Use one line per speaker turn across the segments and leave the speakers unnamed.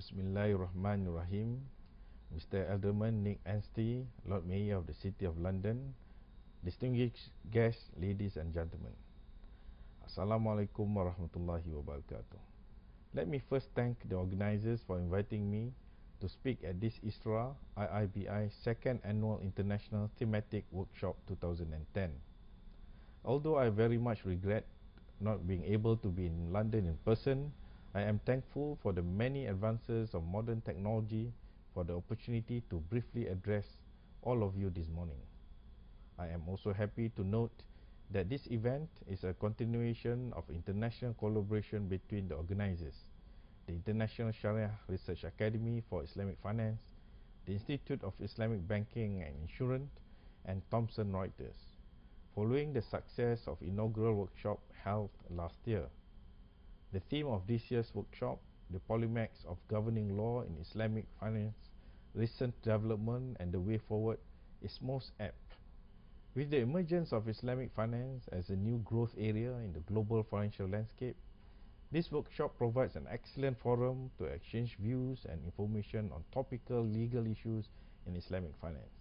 Bismillahirrahmanirrahim. Mr. Alderman Nick Anstey, Lord Mayor of the City of London, distinguished guests, ladies and gentlemen. Assalamualaikum warahmatullahi wabarakatuh. Let me first thank the organizers for inviting me to speak at this ISRA-IIBI Second Annual International Thematic Workshop 2010. Although I very much regret not being able to be in London in person, I am thankful for the many advances of modern technology for the opportunity to briefly address all of you this morning. I am also happy to note that this event is a continuation of international collaboration between the organizers, the International Sharia Research Academy for Islamic Finance, the Institute of Islamic Banking and Insurance, and Thomson Reuters, following the success of inaugural workshop held last year. The theme of this year's workshop, the polymaths of governing law in Islamic finance, recent development and the way forward, is most apt. With the emergence of Islamic finance as a new growth area in the global financial landscape, this workshop provides an excellent forum to exchange views and information on topical legal issues in Islamic finance.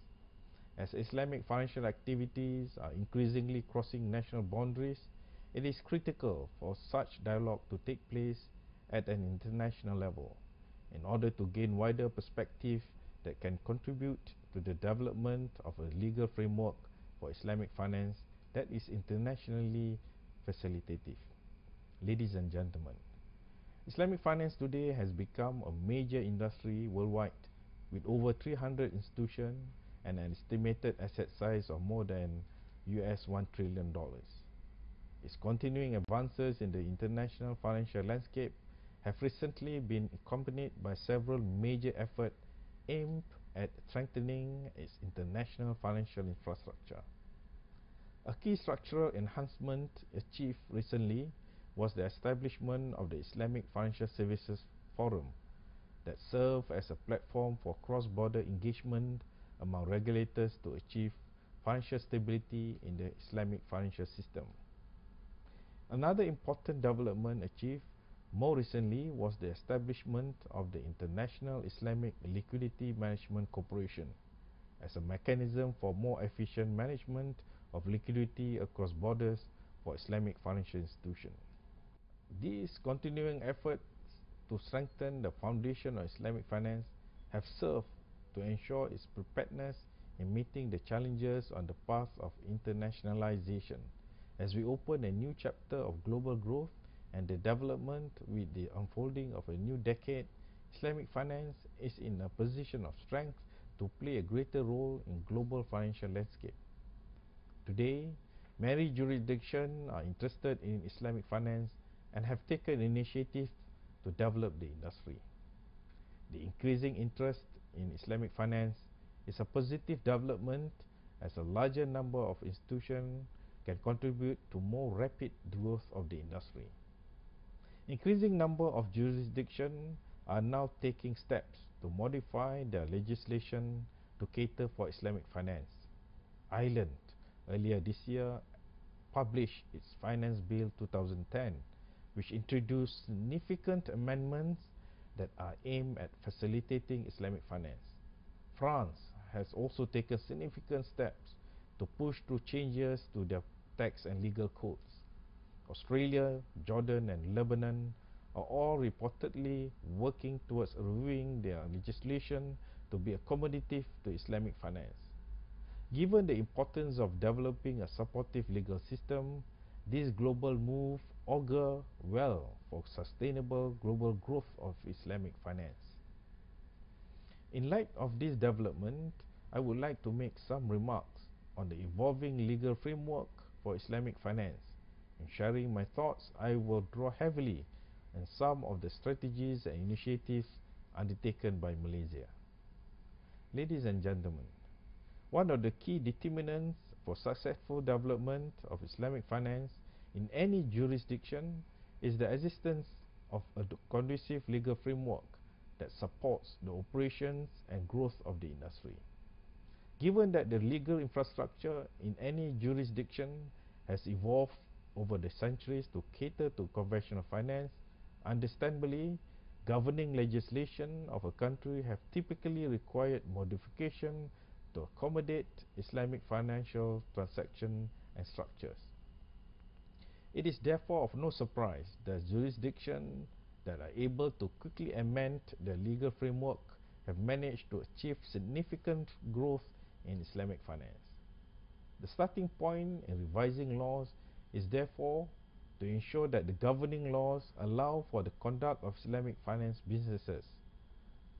As Islamic financial activities are increasingly crossing national boundaries, it is critical for such dialogue to take place at an international level in order to gain wider perspective that can contribute to the development of a legal framework for Islamic finance that is internationally facilitative. Ladies and gentlemen, Islamic finance today has become a major industry worldwide with over 300 institutions and an estimated asset size of more than $1 trillion. Its continuing advances in the international financial landscape have recently been accompanied by several major efforts aimed at strengthening its international financial infrastructure. A key structural enhancement achieved recently was the establishment of the Islamic Financial Services Forum that served as a platform for cross-border engagement among regulators to achieve financial stability in the Islamic financial system. Another important development achieved more recently was the establishment of the International Islamic Liquidity Management Corporation as a mechanism for more efficient management of liquidity across borders for Islamic financial institutions. These continuing efforts to strengthen the foundation of Islamic finance have served to ensure its preparedness in meeting the challenges on the path of internationalization. As we open a new chapter of global growth and the development with the unfolding of a new decade, Islamic finance is in a position of strength to play a greater role in global financial landscape. Today, many jurisdictions are interested in Islamic finance and have taken initiative to develop the industry. The increasing interest in Islamic finance is a positive development as a larger number of institutions can contribute to more rapid growth of the industry. Increasing number of jurisdictions are now taking steps to modify their legislation to cater for Islamic finance. Ireland, earlier this year, published its Finance Bill 2010, which introduced significant amendments that are aimed at facilitating Islamic finance. France has also taken significant steps to push through changes to their tax and legal codes. Australia, Jordan and Lebanon are all reportedly working towards reviewing their legislation to be accommodative to Islamic finance. Given the importance of developing a supportive legal system, this global move augurs well for sustainable global growth of Islamic finance. In light of this development, I would like to make some remarks on the evolving legal framework for Islamic finance. In sharing my thoughts, I will draw heavily on some of the strategies and initiatives undertaken by Malaysia. Ladies and gentlemen, one of the key determinants for successful development of Islamic finance in any jurisdiction is the existence of a conducive legal framework that supports the operations and growth of the industry. Given that the legal infrastructure in any jurisdiction has evolved over the centuries to cater to conventional finance, understandably, governing legislation of a country have typically required modification to accommodate Islamic financial transaction and structures. It is therefore of no surprise that jurisdictions that are able to quickly amend their legal framework have managed to achieve significant growth in Islamic finance. The starting point in revising laws is therefore to ensure that the governing laws allow for the conduct of Islamic finance businesses.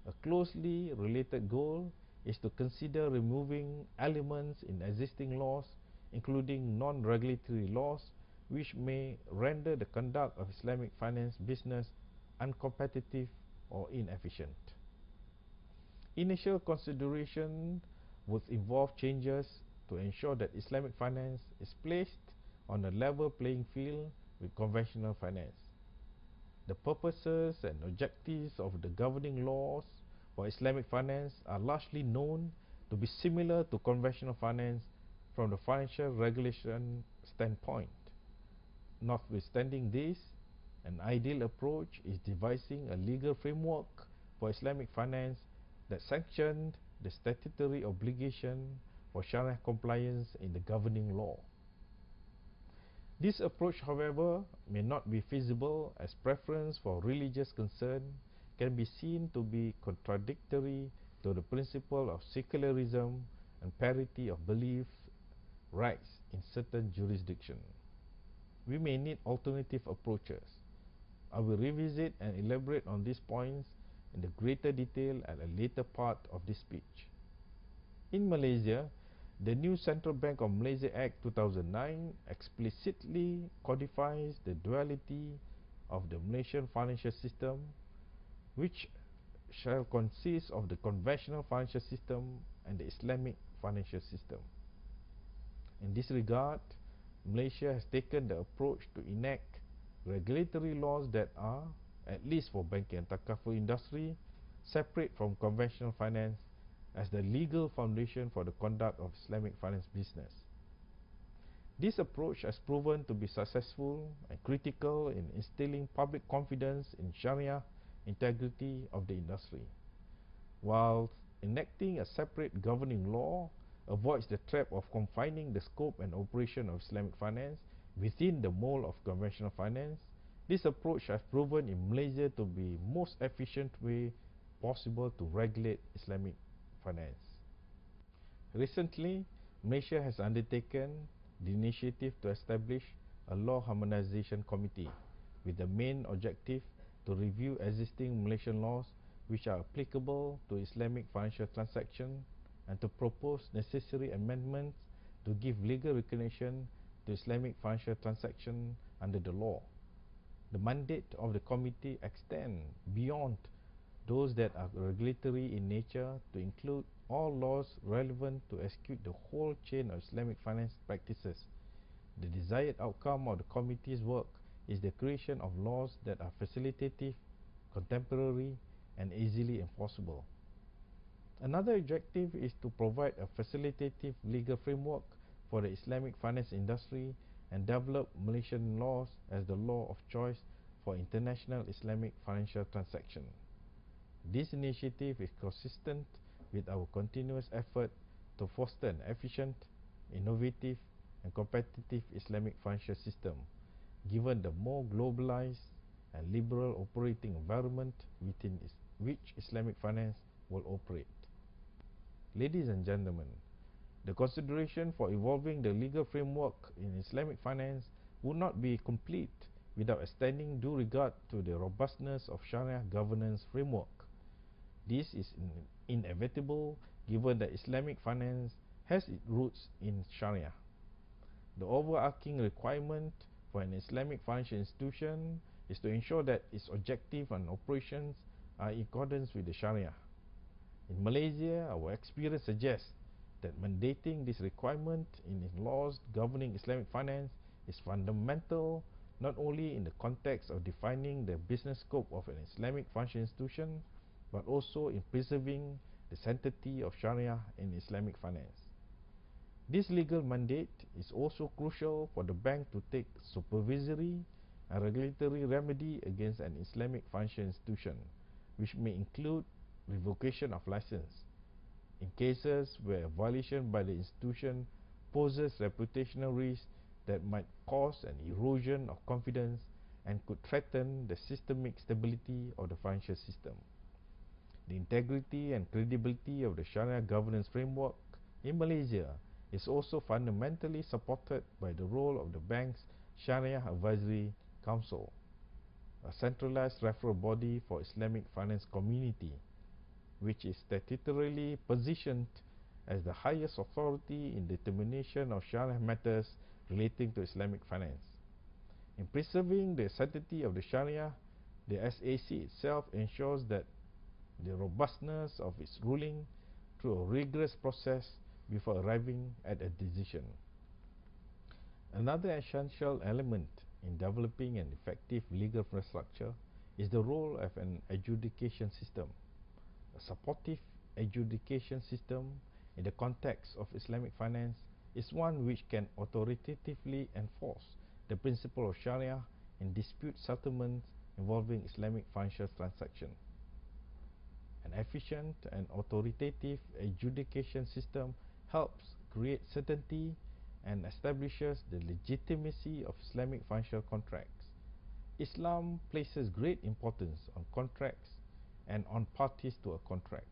A closely related goal is to consider removing elements in existing laws, including non-regulatory laws, which may render the conduct of Islamic finance business uncompetitive or inefficient. Initial consideration would involve changes to ensure that Islamic finance is placed on a level playing field with conventional finance. The purposes and objectives of the governing laws for Islamic finance are largely known to be similar to conventional finance from the financial regulation standpoint. Notwithstanding this, an ideal approach is devising a legal framework for Islamic finance that sanctioned the statutory obligation for Sharia compliance in the governing law. This approach, however, may not be feasible as preference for religious concern can be seen to be contradictory to the principle of secularism and parity of belief rights in certain jurisdictions. We may need alternative approaches. I will revisit and elaborate on these points in the greater detail at a later part of this speech. In Malaysia, the new Central Bank of Malaysia Act 2009 explicitly codifies the duality of the Malaysian financial system, which shall consist of the conventional financial system and the Islamic financial system. In this regard, Malaysia has taken the approach to enact regulatory laws that are, at least for banking and takaful industry, separate from conventional finance as the legal foundation for the conduct of Islamic finance business. This approach has proven to be successful and critical in instilling public confidence in Sharia integrity of the industry, while enacting a separate governing law avoids the trap of confining the scope and operation of Islamic finance within the mold of conventional finance. This approach has proven in Malaysia to be most efficient way possible to regulate Islamic finance. Recently, Malaysia has undertaken the initiative to establish a law harmonization committee with the main objective to review existing Malaysian laws which are applicable to Islamic financial transactions and to propose necessary amendments to give legal recognition to Islamic financial transactions under the law. The mandate of the committee extends beyond those that are regulatory in nature to include all laws relevant to execute the whole chain of Islamic finance practices. The desired outcome of the committee's work is the creation of laws that are facilitative, contemporary, and easily enforceable. Another objective is to provide a facilitative legal framework for the Islamic finance industry and develop Malaysian laws as the law of choice for international Islamic financial transactions. This initiative is consistent with our continuous effort to foster an efficient, innovative, and competitive Islamic financial system, given the more globalized and liberal operating environment within which Islamic finance will operate. Ladies and gentlemen, the consideration for evolving the legal framework in Islamic finance would not be complete without extending due regard to the robustness of Sharia governance framework. This is inevitable given that Islamic finance has its roots in Sharia. The overarching requirement for an Islamic financial institution is to ensure that its objective and operations are in accordance with the Sharia. In Malaysia, our experience suggests that mandating this requirement in laws governing Islamic finance is fundamental not only in the context of defining the business scope of an Islamic financial institution, but also in preserving the sanctity of Sharia in Islamic finance. This legal mandate is also crucial for the bank to take supervisory a regulatory remedy against an Islamic financial institution, which may include revocation of license in cases where a violation by the institution poses reputational risk that might cause an erosion of confidence and could threaten the systemic stability of the financial system. The integrity and credibility of the Sharia governance framework in Malaysia is also fundamentally supported by the role of the bank's Sharia-Advisory Council, a centralized referral body for Islamic finance community, which is statutorily positioned as the highest authority in determination of Sharia matters relating to Islamic finance. In preserving the sanctity of the Sharia, the SAC itself ensures that the robustness of its ruling through a rigorous process before arriving at a decision. Another essential element in developing an effective legal infrastructure is the role of an adjudication system. A supportive adjudication system in the context of Islamic finance is one which can authoritatively enforce the principle of Sharia in dispute settlements involving Islamic financial transactions. An efficient and authoritative adjudication system helps create certainty and establishes the legitimacy of Islamic financial contracts. Islam places great importance on contracts and on parties to a contract.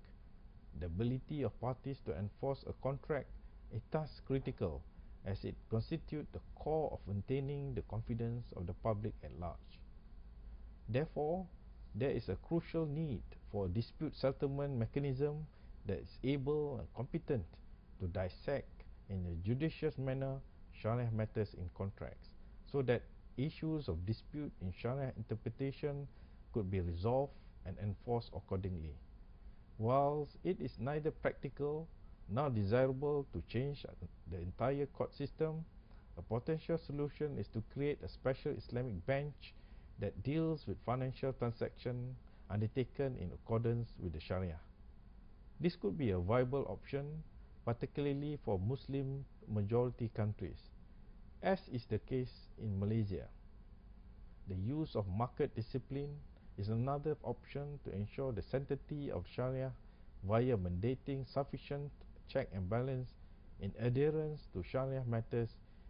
The ability of parties to enforce a contract is thus critical, as it constitutes the core of maintaining the confidence of the public at large. Therefore, there is a crucial need for a dispute settlement mechanism that is able and competent to dissect in a judicious manner Sharia matters in contracts, so that issues of dispute in Sharia interpretation could be resolved and enforced accordingly. Whilst it is neither practical nor desirable to change the entire court system, a potential solution is to create a special Islamic bench that deals with financial transactions undertaken in accordance with the Sharia. This could be a viable option, particularly for Muslim majority countries, as is the case in Malaysia. The use of market discipline is another option to ensure the sanctity of Sharia via mandating sufficient check and balance in adherence to Sharia matters,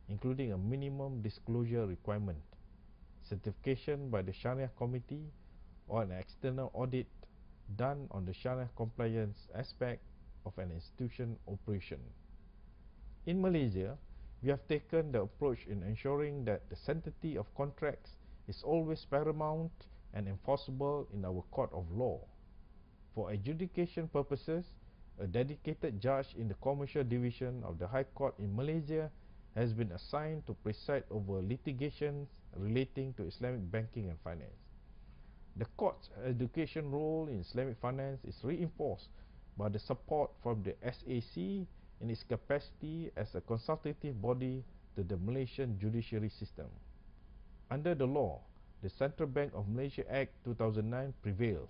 including a minimum disclosure requirement, certification by the Sharia Committee, or an external audit done on the Sharia compliance aspect of an institution operation. In Malaysia, we have taken the approach in ensuring that the sanctity of contracts is always paramount and enforceable in our court of law. For adjudication purposes, a dedicated judge in the Commercial Division of the High Court in Malaysia has been assigned to preside over litigations relating to Islamic banking and finance. The court's education role in Islamic finance is reinforced by the support from the SAC in its capacity as a consultative body to the Malaysian judiciary system. Under the law, the Central Bank of Malaysia Act 2009 prevails.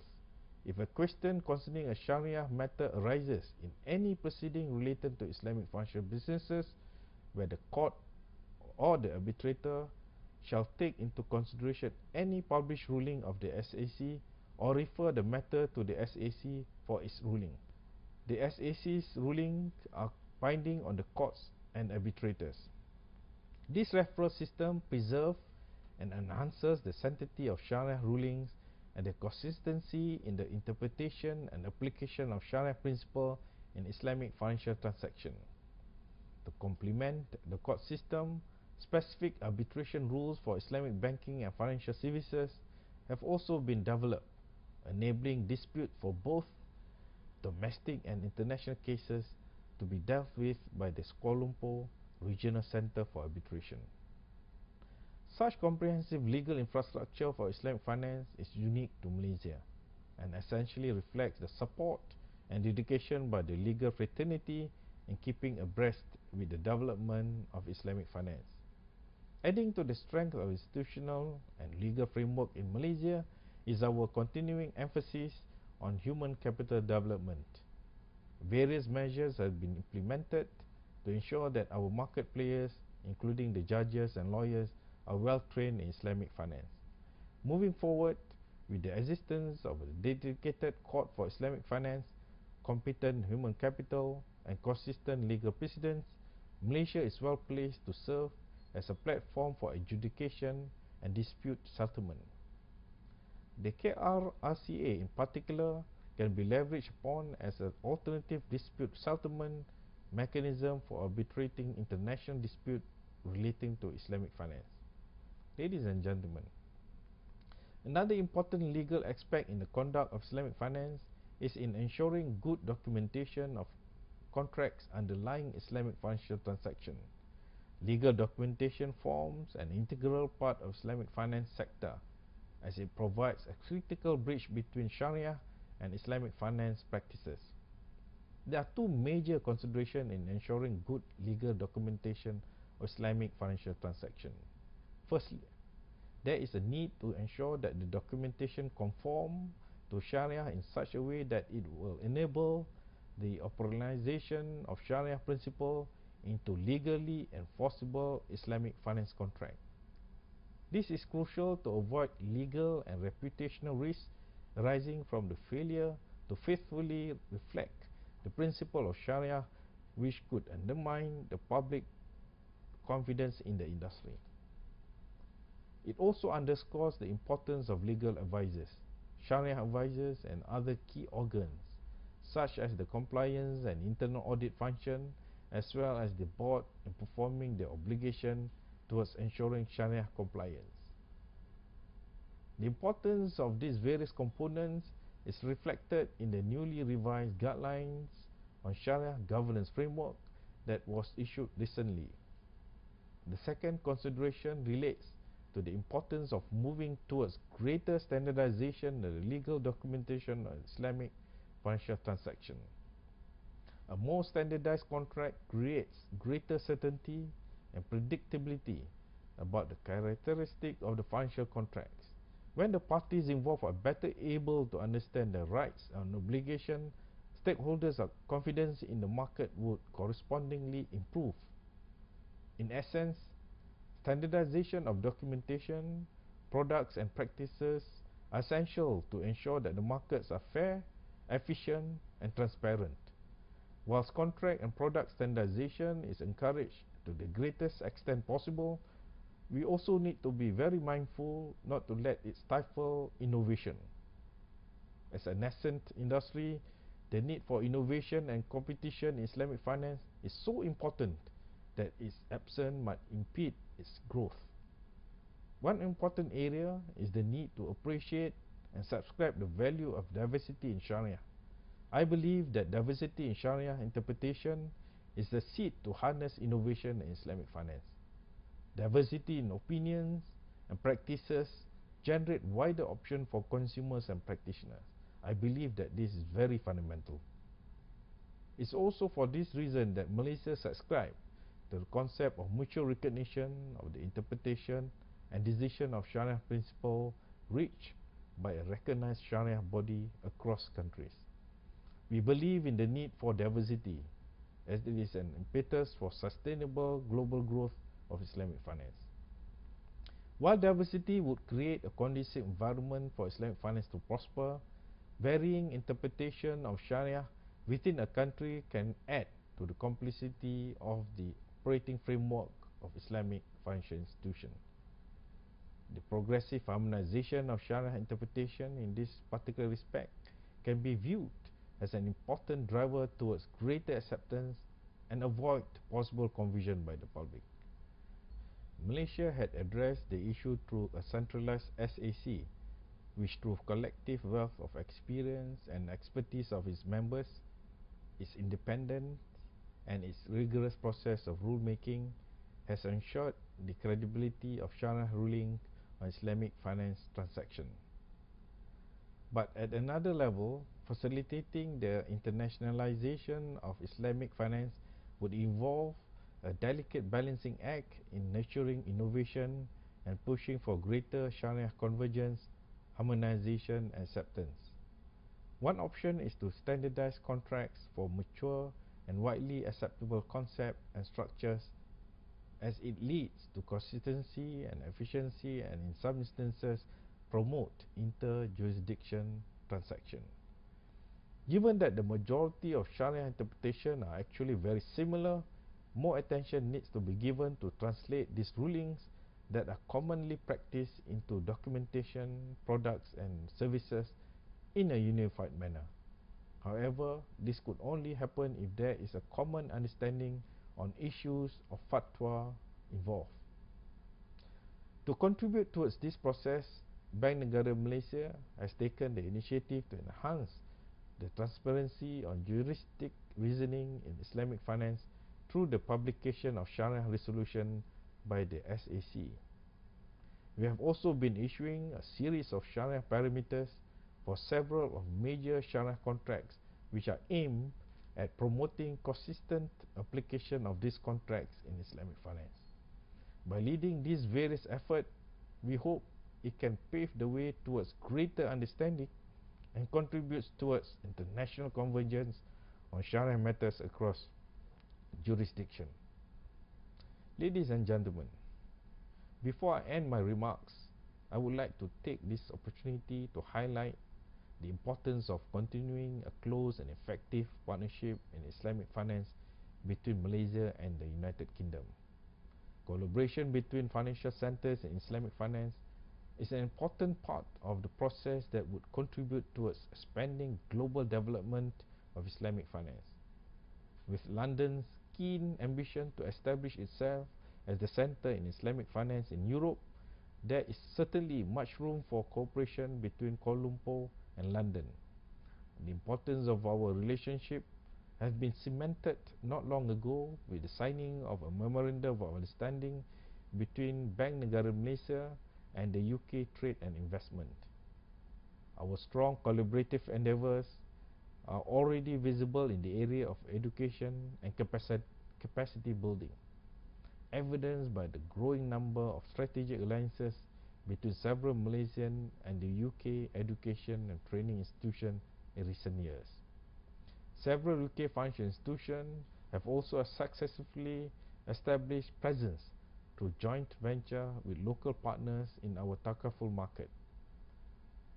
If a question concerning a Sharia matter arises in any proceeding related to Islamic financial businesses, where the court or the arbitrator shall take into consideration any published ruling of the SAC or refer the matter to the SAC for its ruling. The SAC's rulings are binding on the courts and arbitrators. This referral system preserves and enhances the sanctity of Sharia rulings and the consistency in the interpretation and application of Sharia principle in Islamic financial transactions. To complement the court system, specific arbitration rules for Islamic banking and financial services have also been developed, enabling dispute for both domestic and international cases to be dealt with by the Kuala Lumpur Regional Centre for Arbitration. Such comprehensive legal infrastructure for Islamic finance is unique to Malaysia and essentially reflects the support and dedication by the legal fraternity in keeping abreast with the development of Islamic finance. Adding to the strength of institutional and legal framework in Malaysia is our continuing emphasis on human capital development. Various measures have been implemented to ensure that our market players, including the judges and lawyers, are well trained in Islamic finance. Moving forward, with the existence of a dedicated court for Islamic finance, competent human capital, and consistent legal precedents, Malaysia is well placed to serve as a platform for adjudication and dispute settlement. The KRRCA in particular can be leveraged upon as an alternative dispute settlement mechanism for arbitrating international dispute relating to Islamic finance. Ladies and gentlemen, another important legal aspect in the conduct of Islamic finance is in ensuring good documentation of contracts underlying Islamic financial transaction. Legal documentation forms an integral part of Islamic finance sector, as it provides a critical bridge between Sharia and Islamic finance practices. There are two major considerations in ensuring good legal documentation of Islamic financial transaction. Firstly, there is a need to ensure that the documentation conform to Sharia in such a way that it will enable the operationalization of Sharia principle into legally enforceable Islamic finance contract. This is crucial to avoid legal and reputational risks arising from the failure to faithfully reflect the principle of Sharia, which could undermine the public confidence in the industry. It also underscores the importance of legal advisors, Sharia advisors, and other key organs, such as the compliance and internal audit function, as well as the board, in performing their obligation towards ensuring Sharia compliance. The importance of these various components is reflected in the newly revised guidelines on Sharia governance framework that was issued recently. The second consideration relates to the importance of moving towards greater standardization of the legal documentation of Islamic financial transaction. A more standardized contract creates greater certainty and predictability about the characteristics of the financial contracts. When the parties involved are better able to understand their rights and obligations, stakeholders' confidence in the market would correspondingly improve. In essence, standardization of documentation, products, and practices are essential to ensure that the markets are fair, efficient, and transparent. Whilst contract and product standardization is encouraged to the greatest extent possible, we also need to be very mindful not to let it stifle innovation. As a nascent industry, the need for innovation and competition in Islamic finance is so important that its absence might impede its growth. One important area is the need to appreciate and subscribe the value of diversity in Sharia. I believe that diversity in Sharia interpretation is the seed to harness innovation in Islamic finance. Diversity in opinions and practices generate wider options for consumers and practitioners. I believe that this is very fundamental. It's also for this reason that Malaysia subscribed to the concept of mutual recognition of the interpretation and decision of Sharia principle reached by a recognized Sharia body across countries. We believe in the need for diversity, as it is an impetus for sustainable global growth of Islamic finance. While diversity would create a conducive environment for Islamic finance to prosper, varying interpretation of Sharia within a country can add to the complexity of the operating framework of Islamic financial institutions. The progressive harmonization of Sharia interpretation in this particular respect can be viewed as an important driver towards greater acceptance and avoid possible confusion by the public. Malaysia had addressed the issue through a centralized SAC, which through collective wealth of experience and expertise of its members, its independence, and its rigorous process of rulemaking has ensured the credibility of Sharia ruling on Islamic finance transaction. But at another level, facilitating the internationalization of Islamic finance would involve a delicate balancing act in nurturing innovation and pushing for greater Sharia convergence, harmonization, and acceptance. One option is to standardize contracts for mature and widely acceptable concepts and structures as it leads to consistency and efficiency, and in some instances promote inter-jurisdiction transaction. Given that the majority of Sharia interpretation are actually very similar, more attention needs to be given to translate these rulings that are commonly practiced into documentation, products and services in a unified manner. However, this could only happen if there is a common understanding on issues of fatwa involved. To contribute towards this process, Bank Negara Malaysia has taken the initiative to enhance the transparency on juristic reasoning in Islamic finance through the publication of Sharia resolution by the SAC. We have also been issuing a series of Sharia parameters for several of major Sharia contracts, which are aimed at promoting consistent application of these contracts in Islamic finance. By leading these various efforts, we hope it can pave the way towards greater understanding and contributes towards international convergence on Sharia matters across jurisdiction. Ladies and gentlemen, before I end my remarks, I would like to take this opportunity to highlight the importance of continuing a close and effective partnership in Islamic finance between Malaysia and the United Kingdom. Collaboration between financial centers in Islamic finance is an important part of the process that would contribute towards expanding global development of Islamic finance. With London's keen ambition to establish itself as the center in Islamic finance in Europe, there is certainly much room for cooperation between Kuala Lumpur and London. The importance of our relationship has been cemented not long ago with the signing of a memorandum of understanding between Bank Negara Malaysia and the UK Trade and Investment. Our strong collaborative endeavours are already visible in the area of education and capacity building, evidenced by the growing number of strategic alliances between several Malaysian and the UK education and training institutions in recent years. Several UK financial institutions have also successfully established presence through joint venture with local partners in our Takaful market.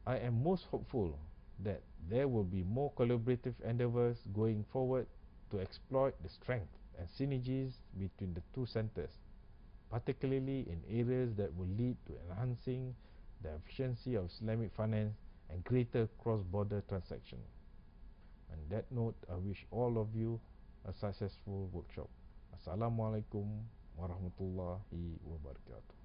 I am most hopeful that there will be more collaborative endeavours going forward to exploit the strength and synergies between the two centres, particularly in areas that will lead to enhancing the efficiency of Islamic finance and greater cross-border transaction. On that note, I wish all of you a successful workshop. Assalamualaikum warahmatullahi wabarakatuh.